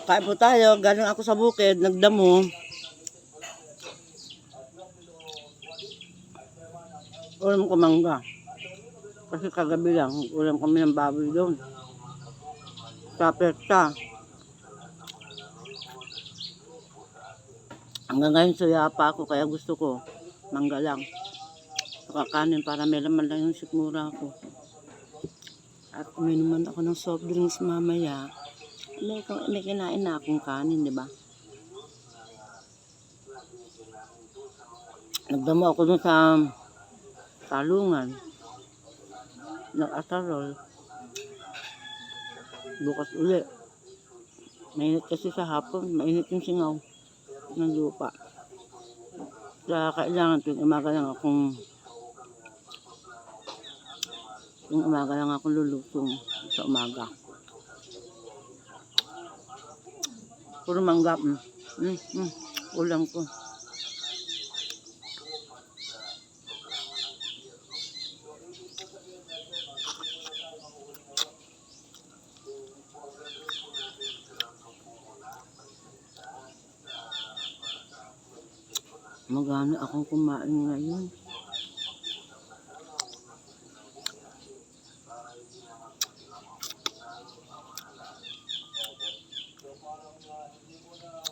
Kain po tayo. Galing ako sa bukid. Nagdamo. Ulam ko mangga. Kasi kagabi lang. Ulam kami ng baboy doon. Sa pesta. Hanggang ngayon suya pa ako. Kaya gusto ko. Mangga lang. Kakanin para may laman lang yung sikmura ko. At uminuman ako ng soft drinks mamaya. May kinain na akong kanin, di ba? Nagdamo ako dun sa talungan. Nag-asarol. Bukas uli. Mainit kasi sa hapon. Mainit yung singaw ng lupa. Kaya kailangan tuwing umaga lang akong lulusong sa umaga. Puro mangga. Ulam ko. Magana akong kumain ngayon.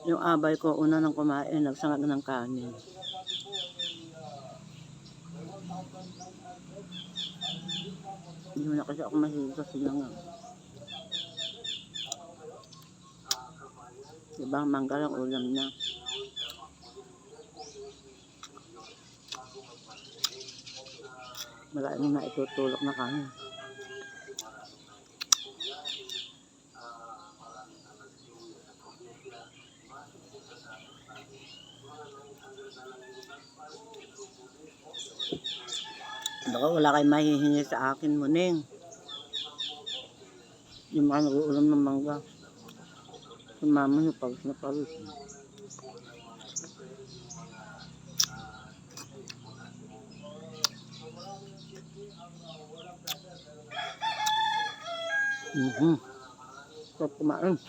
Yung abay ko, una nang kumain, nagsangag ng kanin. Hindi na kasi ako mahilig sa silangan. Diba, mangga lang ulam na. Maraming na itutulok na kanin. Baka wala kayong mahihingi sa akin, Muning. Yung mga nag-uulam ng mangga. Si mama niyo pagod na pagod. Sarap kumain.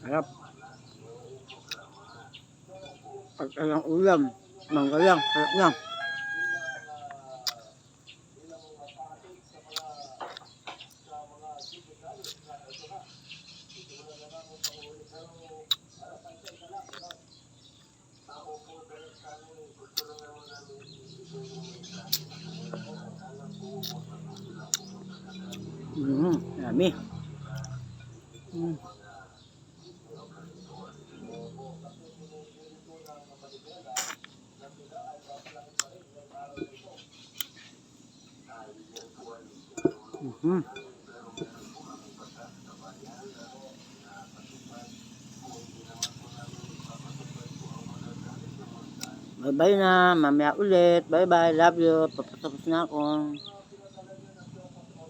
Harap. Pag alang ulam, mangga lang, harap lang. Dami. Bye-bye na. Mamaya ulit. Bye-bye. Love you. Papatapos na ako.